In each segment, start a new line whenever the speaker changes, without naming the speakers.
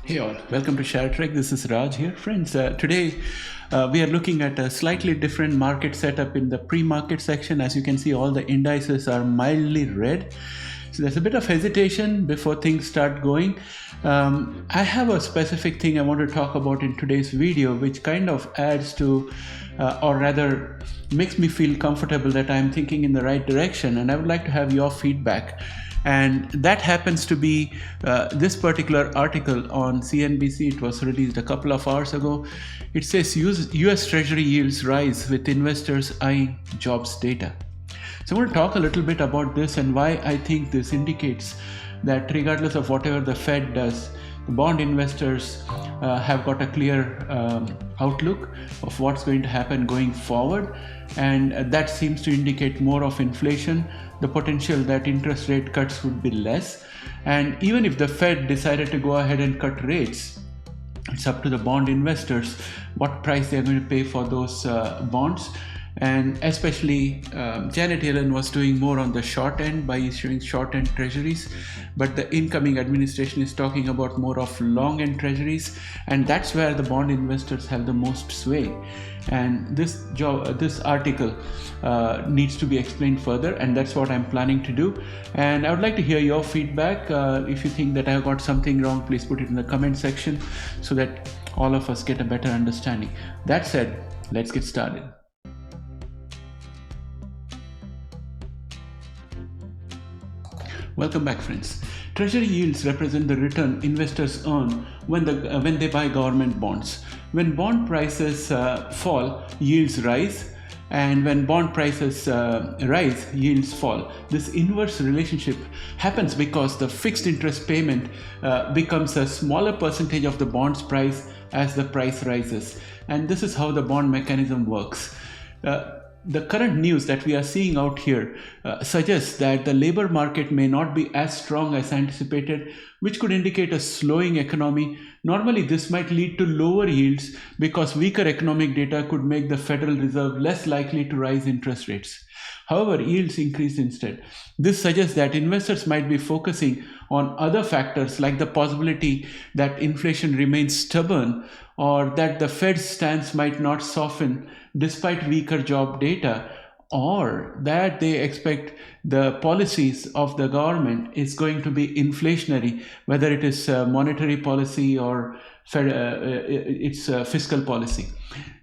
Hey all, welcome to ShareTreck. This is Raj here. Friends, today we are looking at a slightly different market setup in the pre-market section. As you can see, all the indices are mildly red. So there's a bit of hesitation before things start going. I have a specific thing I want to talk about in today's video, which kind of adds to, or rather makes me feel comfortable that I'm thinking in the right direction. And I would like to have your feedback. And that happens to be this particular article on CNBC. It was released a couple of hours ago. It says US Treasury yields rise with investors eyeing jobs data. So I want to talk a little bit about this and why I think this indicates that regardless of whatever the Fed does, the bond investors have got a clear outlook of what's going to happen going forward. And that seems to indicate more of inflation, the potential that interest rate cuts would be less. And even if the Fed decided to go ahead and cut rates, it's up to the bond investors what price they're going to pay for those bonds. And especially Janet Yellen was doing more on the short end by issuing short end treasuries, but the incoming administration is talking about more of long end treasuries, and that's where the bond investors have the most sway. And this article needs to be explained further, and that's what I'm planning to do. And I would like to hear your feedback. If you think that I got something wrong, please put it in the comment section so that all of us get a better understanding. That said, let's get started. Welcome back, friends. Treasury yields represent the return investors earn when they buy government bonds. When bond prices fall, yields rise, and when bond prices rise, yields fall. This inverse relationship happens because the fixed interest payment becomes a smaller percentage of the bond's price as the price rises. And this is how the bond mechanism works. The current news that we are seeing out here suggests that the labor market may not be as strong as anticipated, which could indicate a slowing economy. Normally, this might lead to lower yields because weaker economic data could make the Federal Reserve less likely to rise interest rates. However, yields increase instead. This suggests that investors might be focusing on other factors like the possibility that inflation remains stubborn or that the Fed's stance might not soften despite weaker job data, or that they expect the policies of the government is going to be inflationary, whether it is monetary policy or it's fiscal policy.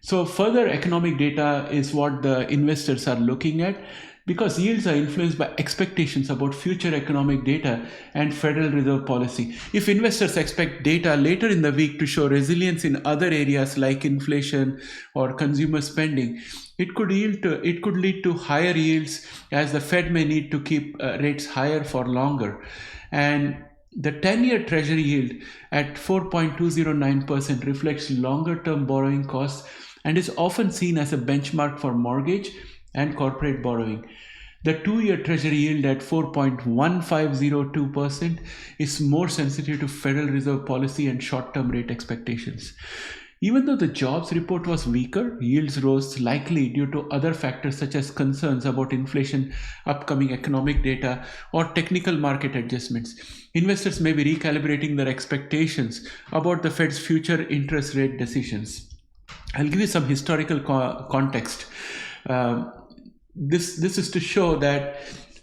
So further economic data is what the investors are looking at, because yields are influenced by expectations about future economic data and Federal Reserve policy. If investors expect data later in the week to show resilience in other areas like inflation or consumer spending, it could lead to higher yields, as the Fed may need to keep rates higher for longer. And the 10-year Treasury yield at 4.209% reflects longer-term borrowing costs and is often seen as a benchmark for mortgage and corporate borrowing. The 2-year Treasury yield at 4.1502% is more sensitive to Federal Reserve policy and short-term rate expectations. Even though the jobs report was weaker, yields rose likely due to other factors such as concerns about inflation, upcoming economic data, or technical market adjustments. Investors may be recalibrating their expectations about the Fed's future interest rate decisions. I'll give you some historical context. This is to show that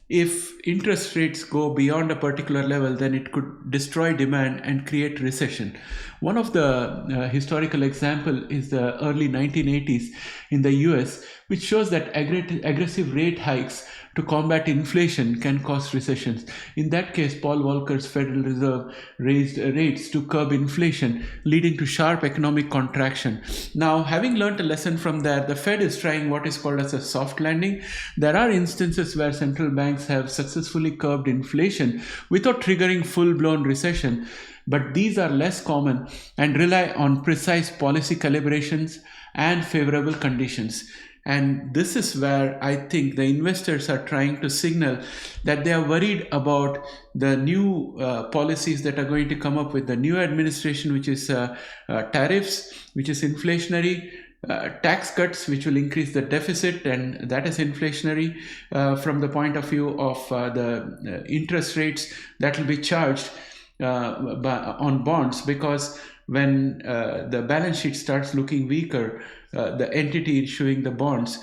if interest rates go beyond a particular level, then it could destroy demand and create recession. One of the historical example is the early 1980s in the US, which shows that aggressive rate hikes to combat inflation can cause recessions. In that case, Paul Volcker's Federal Reserve raised rates to curb inflation, leading to sharp economic contraction. Now, having learned a lesson from there, the Fed is trying what is called as a soft landing. There are instances where central banks have successfully curbed inflation without triggering full-blown recession, but these are less common and rely on precise policy calibrations and favorable conditions. And this is where I think the investors are trying to signal that they are worried about the new policies that are going to come up with the new administration, which is tariffs, which is inflationary, tax cuts, which will increase the deficit, and that is inflationary from the point of view of the interest rates that will be charged. on bonds, because when the balance sheet starts looking weaker, the entity issuing the bonds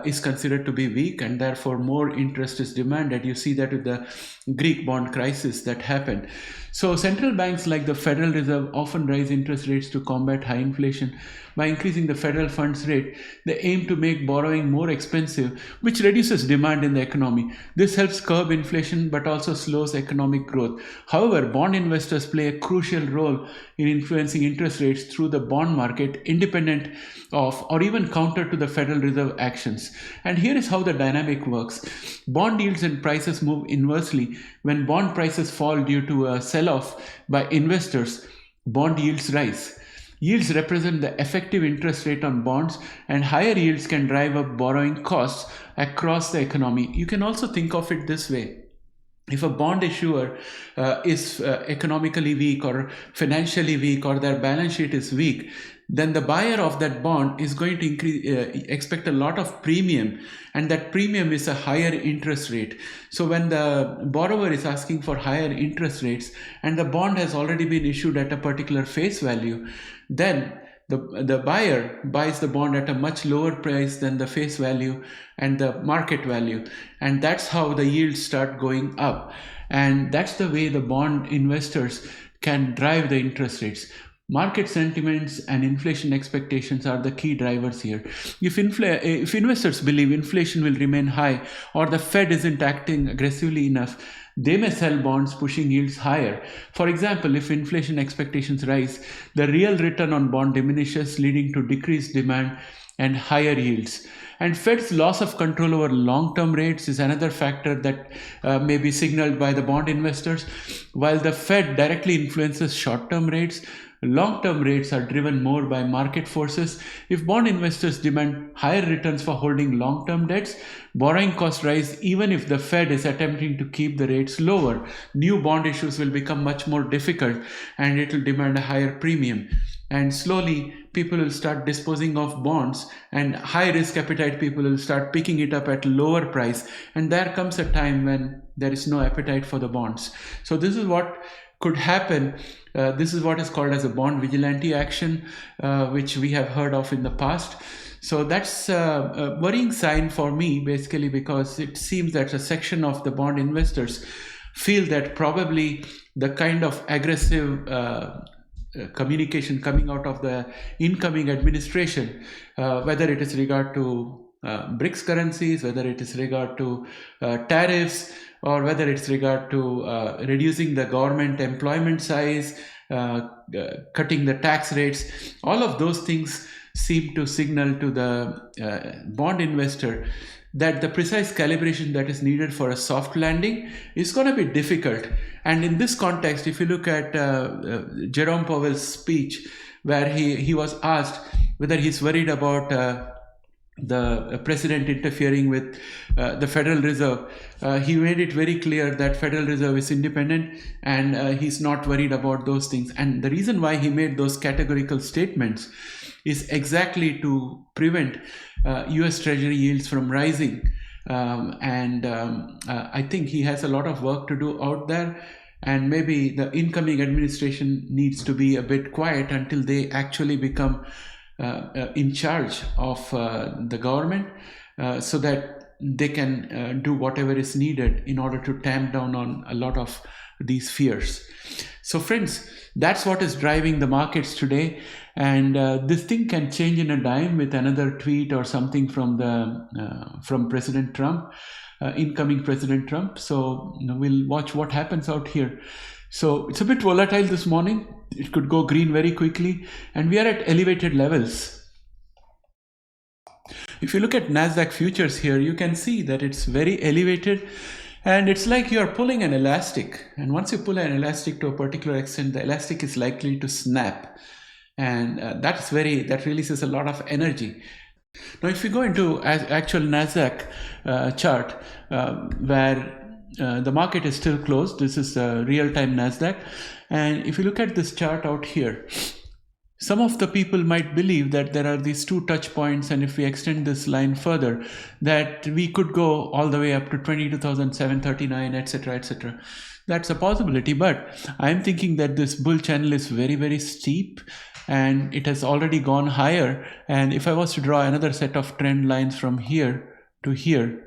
is considered to be weak, and therefore more interest is demanded. You see that with the Greek bond crisis that happened. So central banks like the Federal Reserve often raise interest rates to combat high inflation. By increasing the federal funds rate, they aim to make borrowing more expensive, which reduces demand in the economy. This helps curb inflation but also slows economic growth. However, bond investors play a crucial role in influencing interest rates through the bond market, independent of or even counter to the Federal Reserve actions. And here is how the dynamic works. Bond yields and prices move inversely. When bond prices fall due to a sell-off by investors, bond yields rise. Yields represent the effective interest rate on bonds, and higher yields can drive up borrowing costs across the economy. You can also think of it this way. If a bond issuer is economically weak or financially weak, or their balance sheet is weak, then the buyer of that bond is going to expect a lot of premium, and that premium is a higher interest rate. So when the borrower is asking for higher interest rates and the bond has already been issued at a particular face value, then the buyer buys the bond at a much lower price than the face value and the market value, and that's how the yields start going up. And that's the way the bond investors can drive the interest rates. Market sentiments and inflation expectations are the key drivers here. If investors believe inflation will remain high, or the Fed isn't acting aggressively enough, they may sell bonds, pushing yields higher. For example, if inflation expectations rise, the real return on bond diminishes, leading to decreased demand and higher yields. And Fed's loss of control over long-term rates is another factor that may be signaled by the bond investors. While the Fed directly influences short-term rates, long-term rates are driven more by market forces. If bond investors demand higher returns for holding long-term debts, borrowing costs rise even if the Fed is attempting to keep the rates lower. New bond issues will become much more difficult, and it will demand a higher premium. And slowly people will start disposing of bonds, and high risk appetite people will start picking it up at lower price, and there comes a time when there is no appetite for the bonds. So this is what could happen. This is what is called as a bond vigilante action, which we have heard of in the past. So that's a worrying sign for me, basically, because it seems that a section of the bond investors feel that probably the kind of aggressive communication coming out of the incoming administration, whether it is regard to BRICS currencies, whether it is regard to tariffs, or whether it's regard to reducing the government employment size, cutting the tax rates, all of those things seem to signal to the bond investor that the precise calibration that is needed for a soft landing is going to be difficult. And in this context, if you look at Jerome Powell's speech, where he was asked whether he's worried about the president interfering with the Federal Reserve, he made it very clear that Federal Reserve is independent, and he's not worried about those things. And the reason why he made those categorical statements is exactly to prevent US Treasury yields from rising. I think he has a lot of work to do out there, and maybe the incoming administration needs to be a bit quiet until they actually become in charge of the government, so that they can do whatever is needed in order to tamp down on a lot of these fears. So friends, that's what is driving the markets today, and this thing can change in a dime with another tweet or something from President Trump, incoming President Trump. So we'll watch what happens out here. So it's a bit volatile this morning. It could go green very quickly, and we are at elevated levels. If you look at NASDAQ futures here, you can see that it's very elevated, and it's like you are pulling an elastic. And once you pull an elastic to a particular extent, the elastic is likely to snap, and that releases a lot of energy. Now, if you go into actual NASDAQ chart, where the market is still closed, this is real-time NASDAQ, and if you look at this chart out here, some of the people might believe that there are these two touch points, and if we extend this line further, that we could go all the way up to 22,739, etc., etc. That's a possibility, but I'm thinking that this bull channel is very, very steep and it has already gone higher. And if I was to draw another set of trend lines from here to here,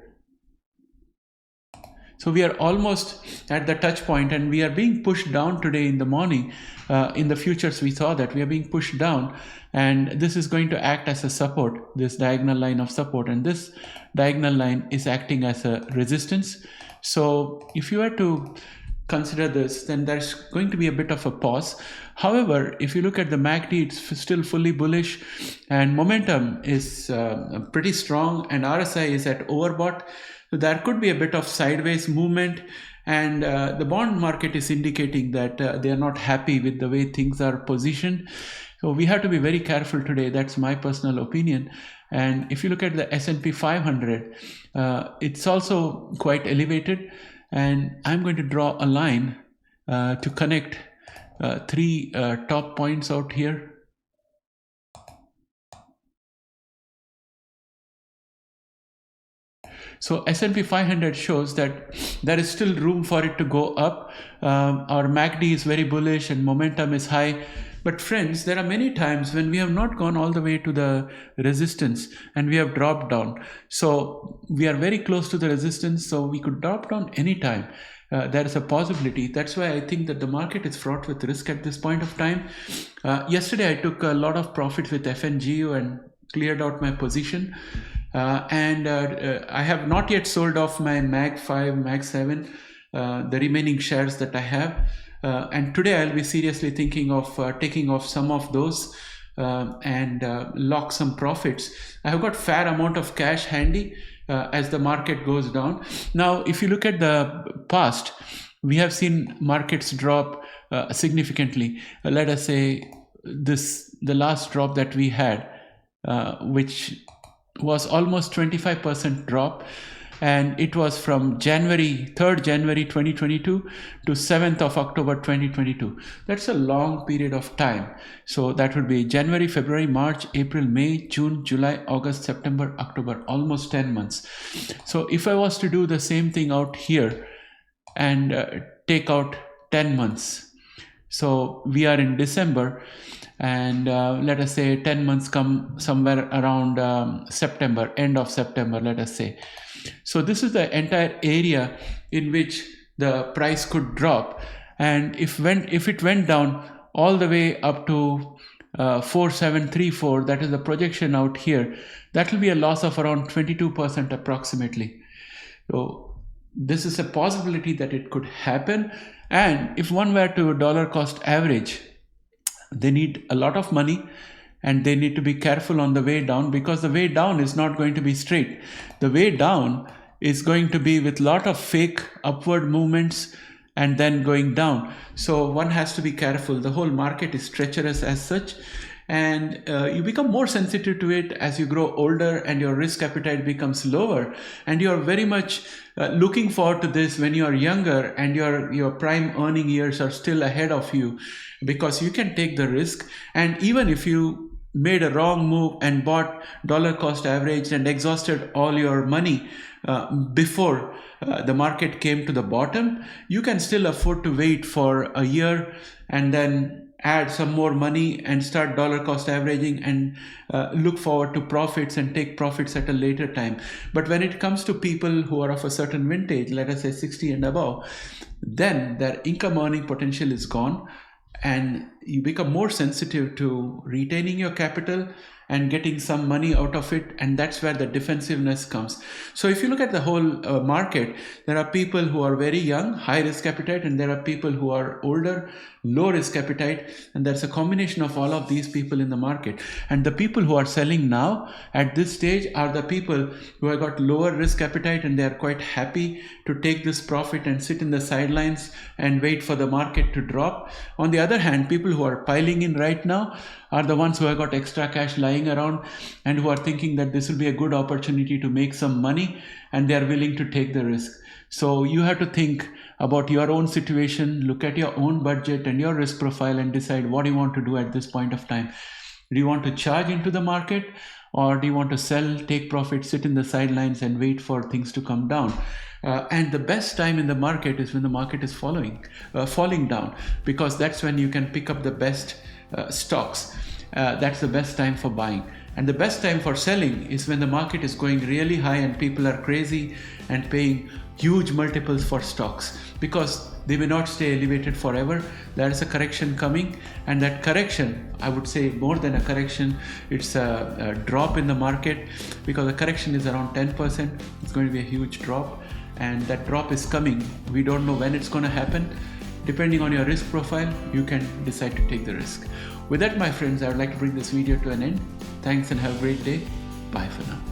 so we are almost at the touch point and we are being pushed down today in the morning. In the futures, we saw that we are being pushed down, and this is going to act as a support, this diagonal line of support, and this diagonal line is acting as a resistance. So if you were to consider this, then there's going to be a bit of a pause. However, if you look at the MACD, it's still fully bullish and momentum is pretty strong, and RSI is at overbought. So there could be a bit of sideways movement, and the bond market is indicating that they are not happy with the way things are positioned. So we have to be very careful today. That's my personal opinion. And if you look at the S&P 500, it's also quite elevated. And I'm going to draw a line to connect three top points out here. So S&P 500 shows that there is still room for it to go up. Our MACD is very bullish and momentum is high. But friends, there are many times when we have not gone all the way to the resistance and we have dropped down. So we are very close to the resistance, so we could drop down anytime. There is a possibility. That's why I think that the market is fraught with risk at this point of time. Yesterday, I took a lot of profit with FNGU and cleared out my position. I have not yet sold off my MAG 5, MAG 7, the remaining shares that I have. And today I'll be seriously thinking of taking off some of those and lock some profits. I have got fair amount of cash handy as the market goes down. Now, if you look at the past, we have seen markets drop significantly. Let us say the last drop that we had, which was almost 25% drop, and it was from 3rd January 2022 to 7th of October 2022. That's a long period of time. So that would be January, February, March, April, May, June, July, August, September, October, almost 10 months. So if I was to do the same thing out here and take out 10 months, so we are in December, and let us say 10 months come somewhere around September, end of September, let us say. So this is the entire area in which the price could drop, and if it went down all the way up to 4734, that is the projection out here, that will be a loss of around 22% approximately. So this is a possibility that it could happen. And if one were to dollar cost average, they need a lot of money and they need to be careful on the way down, because the way down is not going to be straight. The way down is going to be with a lot of fake upward movements and then going down. So one has to be careful. The whole market is treacherous as such, and you become more sensitive to it as you grow older and your risk appetite becomes lower, and you are very much looking forward to this when you are younger and your prime earning years are still ahead of you, because you can take the risk. And even if you made a wrong move and bought dollar cost average and exhausted all your money before the market came to the bottom, you can still afford to wait for a year and then add some more money and start dollar cost averaging and look forward to profits and take profits at a later time. But when it comes to people who are of a certain vintage, let us say 60 and above, then their income earning potential is gone, and you become more sensitive to retaining your capital and getting some money out of it, and that's where the defensiveness comes. So if you look at the whole market, there are people who are very young, high risk appetite, and there are people who are older, low risk appetite, and there's a combination of all of these people in the market. And the people who are selling now at this stage are the people who have got lower risk appetite, and they are quite happy to take this profit and sit in the sidelines and wait for the market to drop. On the other hand, people who are piling in right now are the ones who have got extra cash lying around and who are thinking that this will be a good opportunity to make some money, and they are willing to take the risk. So you have to think about your own situation, look at your own budget and your risk profile, and decide what you want to do at this point of time. Do you want to charge into the market, or do you want to sell, take profit, sit in the sidelines and wait for things to come down? And the best time in the market is when the market is falling down, because that's when you can pick up the best stocks. That's the best time for buying. And the best time for selling is when the market is going really high and people are crazy and paying huge multiples for stocks, because they may not stay elevated forever. There is a correction coming, and that correction, I would say more than a correction, it's a drop in the market, because the correction is around 10%. It's going to be a huge drop, and that drop is coming. We don't know when it's going to happen. Depending on your risk profile, you can decide to take the risk. With that, my friends, I would like to bring this video to an end. Thanks and have a great day. Bye for now.